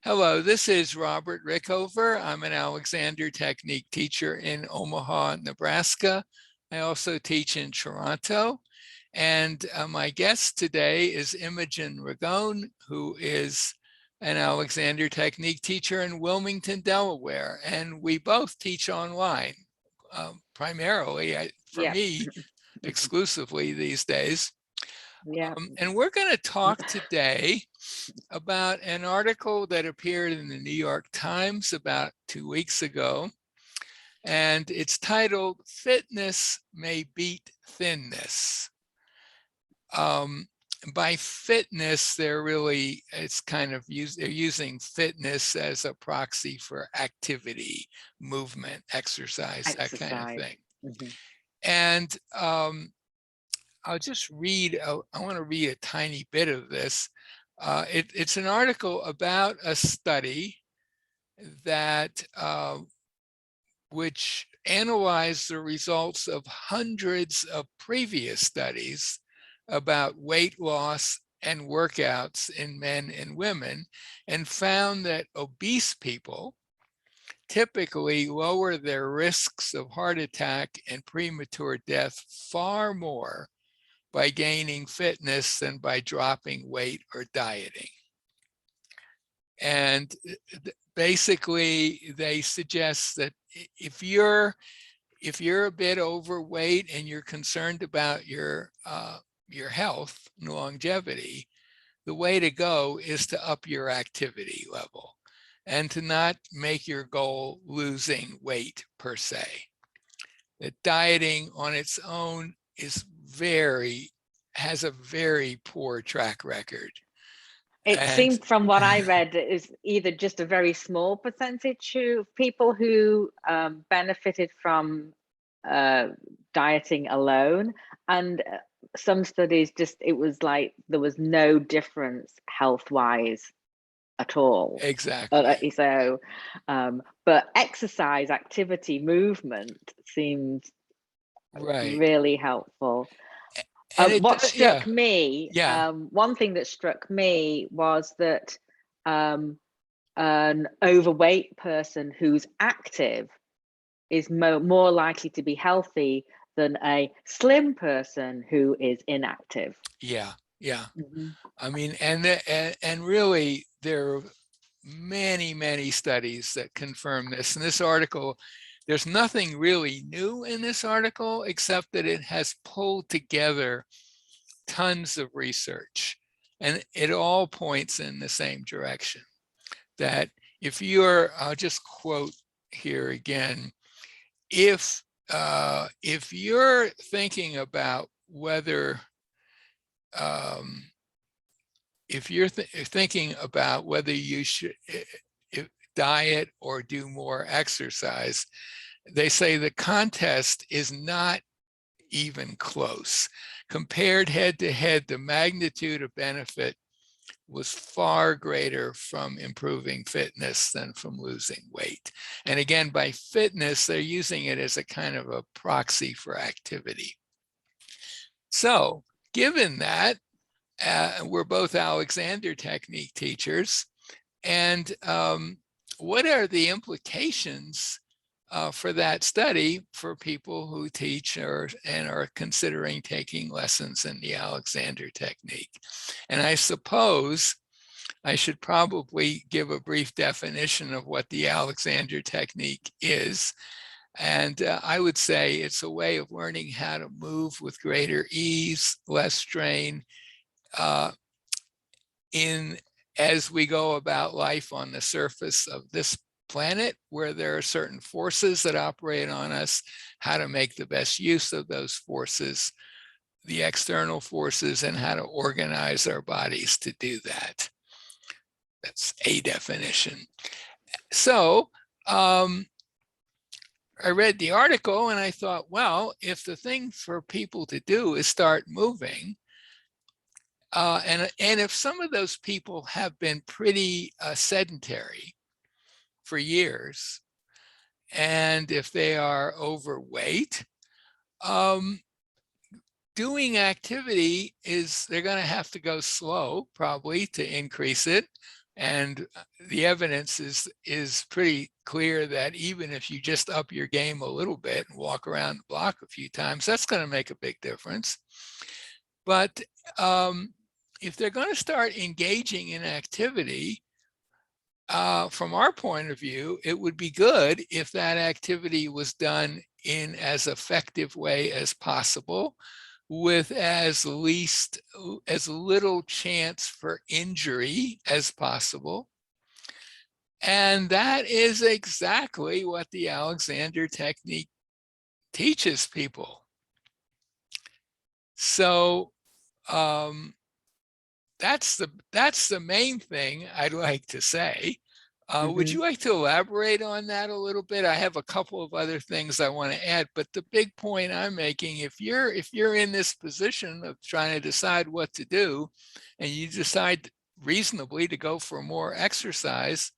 Hello, this is Robert Rickover. I'm an Alexander Technique teacher in Omaha, Nebraska. I also teach in Toronto. And my guest today is Imogen Ragone, who is an Alexander Technique teacher in Wilmington, Delaware. And we both teach online, primarily, for Yeah. me, exclusively these days. Yeah. And we're going to talk today about an article that appeared in the New York Times about 2 weeks ago. And it's titled, "Fitness May Beat Thinness." By fitness, it's kind of they're using fitness as a proxy for activity, movement, exercise, that kind of Exercise. thing. Mhm. And I'll just read, I want to read a tiny bit of this. It's an article about a study that which analyzed the results of hundreds of previous studies about weight loss and workouts in men and women, and found that obese people typically lower their risks of heart attack and premature death far more by gaining fitness than by dropping weight or dieting. And basically, they suggest that if you're a bit overweight and you're concerned about your health and longevity, the way to go is to up your activity level and to not make your goal losing weight per se. That dieting on its own has a very poor track record. It And seemed from what I read is either just a very small percentage of people who benefited from dieting alone, and some studies it was like there was no difference health-wise at all. exactly. But exercise, activity, movement seemed Right. really helpful. And it What does, yeah, struck me, yeah, one thing that struck me was that an overweight person who's active is more likely to be healthy than a slim person who is inactive. yeah, yeah. Mhm. I mean, and really, there are many, many studies that confirm this. In this article, there's nothing really new in this article, except that it has pulled together tons of research, and it all points in the same direction. That I'll just quote here again, if you're thinking about whether if you're thinking about whether you should diet or do more exercise, they say the contest is not even close. Compared head to head, the magnitude of benefit was far greater from improving fitness than from losing weight. And again, by fitness, they're using it as a kind of a proxy for activity. So given that, we're both Alexander Technique teachers, and what are the implications for that study for people who teach and are considering taking lessons in the Alexander Technique? And I suppose I should probably give a brief definition of what the Alexander Technique is. And I would say it's a way of learning how to move with greater ease, less strain, uh, as we go about life on the surface of this planet, where there are certain forces that operate on us, how to make the best use of those forces, the external forces, and how to organize our bodies to do that. That's a definition. So I read the article and I thought, well, if the thing for people to do is start moving, and if some of those people have been pretty sedentary for years, and if they are overweight, doing activity they're going to have to go slow probably to increase it, And the evidence is pretty clear that even if you just up your game a little bit and walk around the block a few times, that's going to make a big difference. But if they're going to start engaging in activity, from our point of view, it would be good if that activity was done in as effective way as possible, with as little chance for injury as possible. And that is exactly what the Alexander technique teaches people. So that's the main thing I'd like to say. Would you like to elaborate on that a little bit? I have a couple of other things I want to add, but the big point I'm making, if you're in this position of trying to decide what to do, and you decide reasonably to go for more exercise,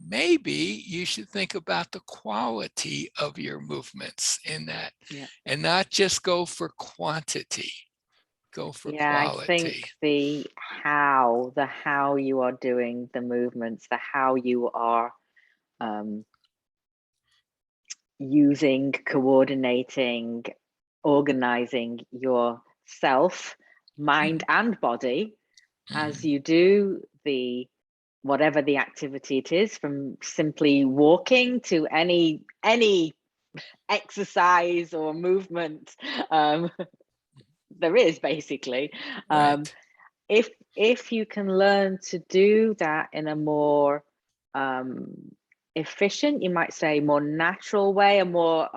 maybe you should think about the quality of your movements in that, and not just go for quantity. Go for I quality. think the how you are doing the movements, the how you are using, coordinating, organizing yourself, mind and body, as you do whatever the activity it is, from simply walking to any exercise or movement there is, basically. Right. If you can learn to do that in a more efficient, you might say more natural way, a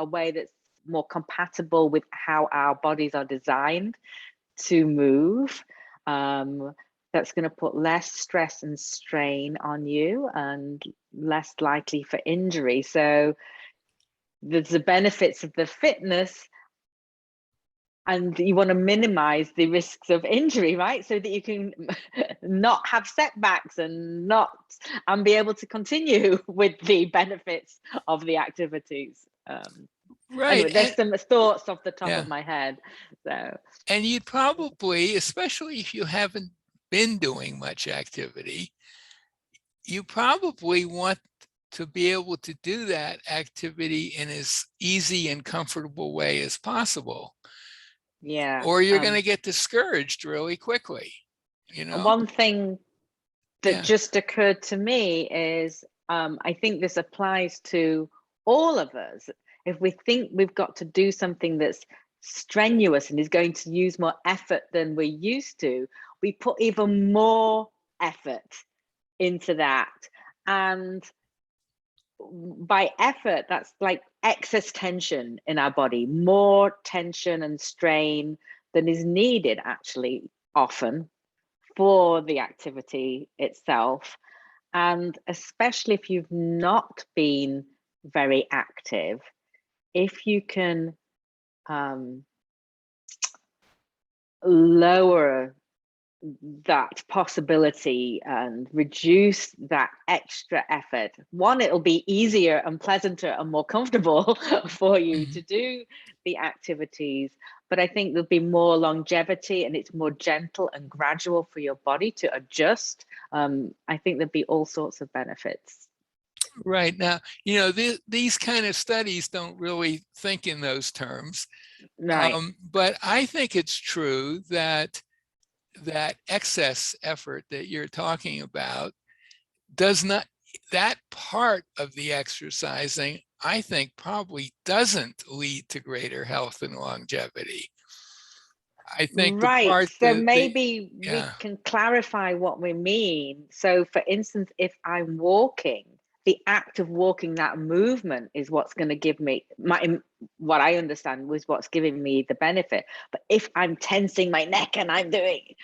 way that's more compatible with how our bodies are designed to move, that's going to put less stress and strain on you and less likely for injury. So there's the benefits of the fitness, and you want to minimize the risks of injury, right? So that you can not have setbacks and be able to continue with the benefits of the activities. Right. Anyway, there's some thoughts off the top Yeah. of my head. So, and you'd probably, especially if you haven't been doing much activity, you probably want to be able to do that activity in as easy and comfortable way as possible. yeah. Or you're going to get discouraged really quickly, you know? One thing that just occurred to me is, I think this applies to all of us. If we think we've got to do something that's strenuous and is going to use more effort than we're used to, we put even more effort into that. And by effort, that's like excess tension in our body, more tension and strain than is needed, actually, often, for the activity itself. And especially if you've not been very active, if you can lower that possibility and reduce that extra effort, one, it'll be easier and pleasanter and more comfortable for you to do the activities. But I think there'll be more longevity, and it's more gentle and gradual for your body to adjust. I think there'll be all sorts of benefits. Right. Now, these kind of studies don't really think in those terms. Right. But I think it's true that excess effort that you're talking about that part of the exercising, I think, probably doesn't lead to greater health and longevity. I think the Right. part So that maybe we can clarify what we mean. So, for instance, if I'm walking, the act of walking, that movement is what's going to give me what I understand was what's giving me the benefit. But if I'm tensing my neck and I'm doing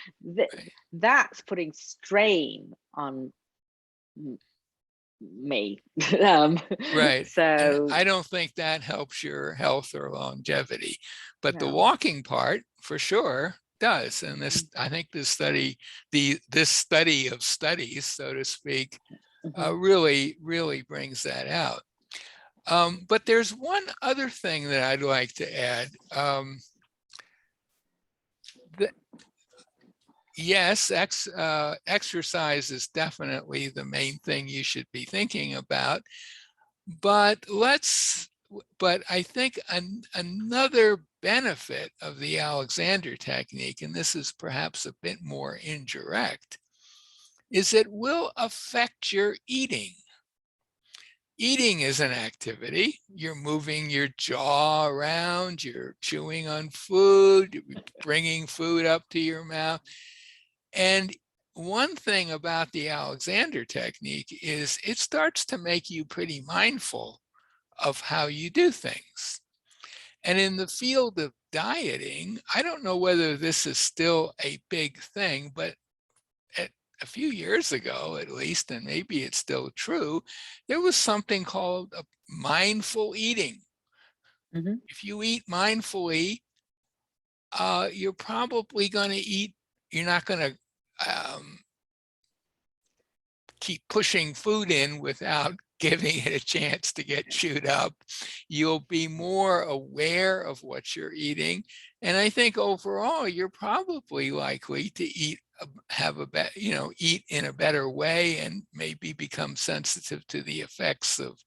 that's putting strain on me. Right. So, and I don't think that helps your health or longevity, but the walking part for sure does. And I think this study of studies, so to speak, really brings that out. But there's one other thing that I'd like to add. yes, exercise is definitely the main thing you should be thinking about. But I think another benefit of the Alexander technique, and this is perhaps a bit more indirect, is it will affect your eating. Eating is an activity. You're moving your jaw around, you're chewing on food, you're bringing food up to your mouth. And one thing about the Alexander technique is it starts to make you pretty mindful of how you do things. And in the field of dieting, I don't know whether this is still a big thing, but a few years ago, at least, and maybe it's still true, there was something called mindful eating. Mhm. If you eat mindfully, you're probably going to eat, you're not going to keep pushing food in without giving it a chance to get chewed up. You'll be more aware of what you're eating. And I think overall, you're probably likely to eat, eat in a better way and maybe become sensitive to the effects of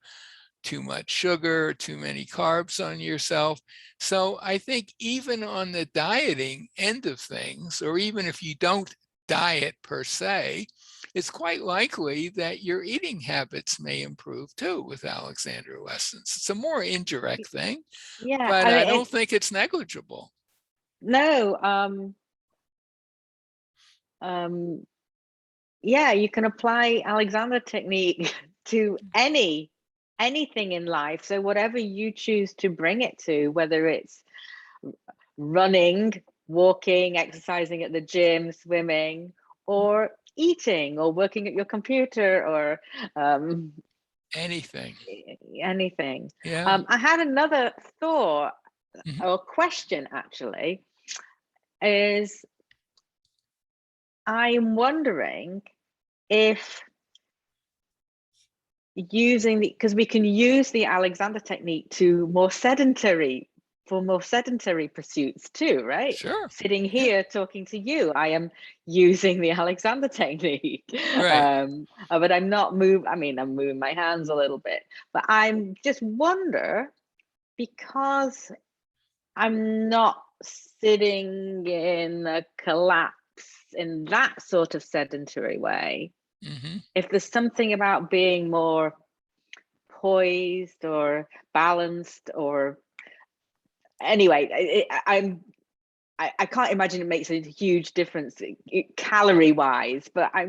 too much sugar, too many carbs on yourself. So I think even on the dieting end of things, or even if you don't diet per se, it's quite likely that your eating habits may improve too with Alexander lessons. It's a more indirect thing, Yeah, but and I don't think it's negligible. no, yeah, you can apply Alexander technique to anything in life. So whatever you choose to bring it to, whether it's running, walking, exercising at the gym, swimming, or eating, or working at your computer, or Anything. anything. Yeah. I had another thought Mhm. or question actually, is I'm wondering if using the, because we can use the Alexander technique to more sedentary, for more sedentary pursuits too, right? Sure. Sitting Yeah. here talking to you, I am using the Alexander technique. Right. But I'm not move, I mean, I'm moving my hands a little bit, but I'm just wonder, because I'm not sitting in a collapse in that sort of sedentary way, Hmm. if there's something about being more poised or balanced, or anyway, I can't imagine it makes a huge difference calorie wise, but I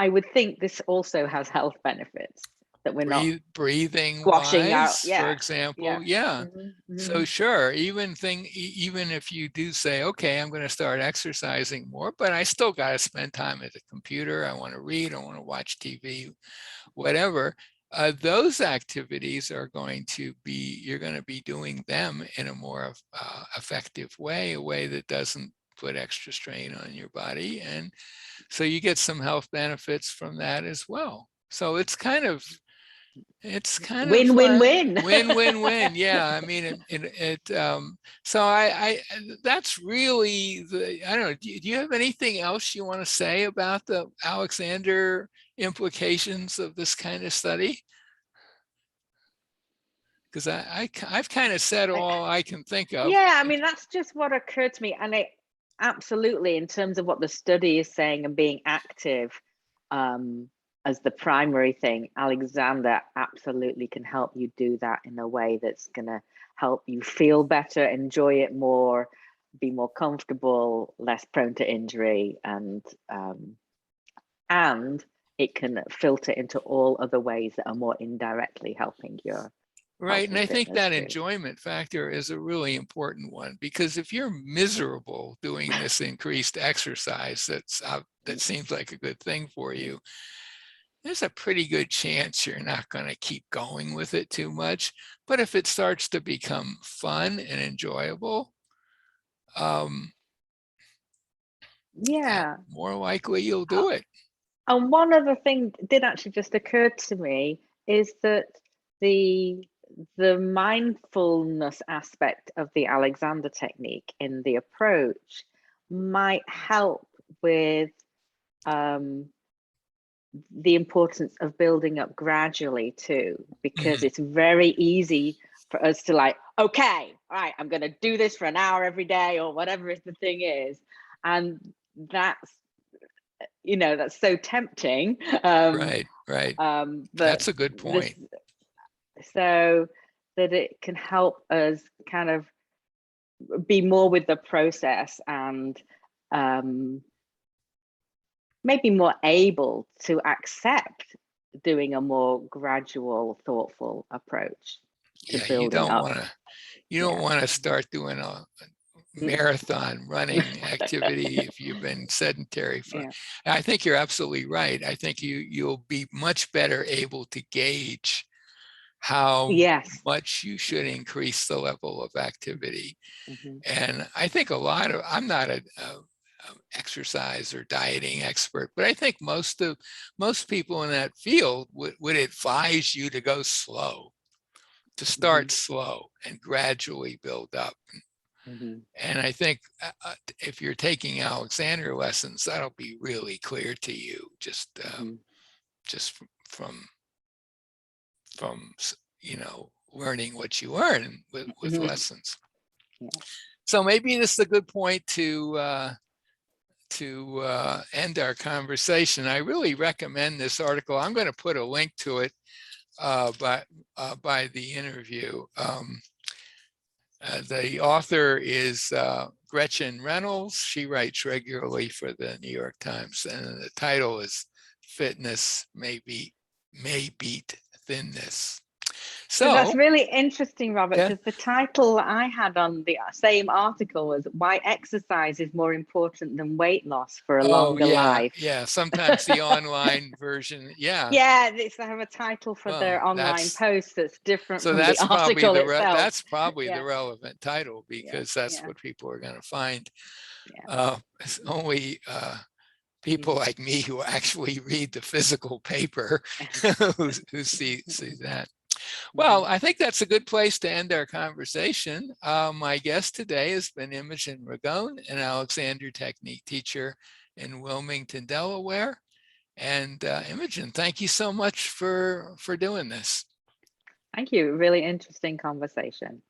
would think this also has health benefits, that we're not Breathing squashing out. wise, for Yeah, yeah. example. Yeah. So Mm-hmm. sure, even if you do say, okay, I'm going to start exercising more, but I still got to spend time at the computer. I want to read, I want to watch TV, whatever. Those activities are going to be, you're going to be doing them in a more effective way, a way that doesn't put extra strain on your body. And so you get some health benefits from that as well. So it's kind of Win, win, win. win, win, win. Yeah, I mean, so that's really I don't know. Do you have anything else you want to say about the Alexander implications of this kind of study? Because I've kind of said all I can think of. Yeah, I mean, that's just what occurred to me. And it absolutely, in terms of what the study is saying and being active as the primary thing, Alexander absolutely can help you do that in a way that's going to help you feel better, enjoy it more, be more comfortable, less prone to injury, and it can filter into all other ways that are more indirectly helping your health Right. And and I think fitness that too. enjoyment factor is a really important one, because if you're miserable doing this increased exercise that seems like a good thing for you, there's a pretty good chance you're not going to keep going with it too much. But if it starts to become fun and enjoyable, um, Yeah. more likely you'll do it. And one other thing did actually just occur to me, is that the the mindfulness aspect of the Alexander technique in the approach might help with the importance of building up gradually too, because it's very easy for us to like, okay, all right, I'm going to do this for an hour every day or whatever the thing is. And that's, you know, that's so tempting. Right. But That's a good point. So that it can help us kind of be more with the process and maybe more able to accept doing a more gradual, thoughtful approach to Yeah, building up. you don't want to start doing a marathon running activity if you've been sedentary for. I think you're absolutely right. I think you'll be much better able to gauge how much you should increase the level of activity. And I think I'm not a exercise or dieting expert, but I think most people in that field would advise you to go slow, to start slow and gradually build up. And I think if you're taking Alexander lessons, that'll be really clear to you, just from you know, learning what you learn with lessons. So maybe this is a good point to end our conversation. I really recommend this article. I'm going to put a link to it by the interview. The author is Gretchen Reynolds. She writes regularly for the New York Times, and the title is "Fitness May Beat Thinness." So that's really interesting, Robert, because the title I had on the same article was "Why Exercise is More Important Than Weight Loss for a Longer Life." Yeah, sometimes the online version, they have a title for their online post that's different from the article itself. That's probably the relevant title, because that's what people are going to find. It's only people like me who actually read the physical paper who see that. Well, I think that's a good place to end our conversation. My guest today has been Imogen Ragone, an Alexander Technique teacher in Wilmington, Delaware. And Imogen, thank you so much for doing this. Thank you. Really interesting conversation.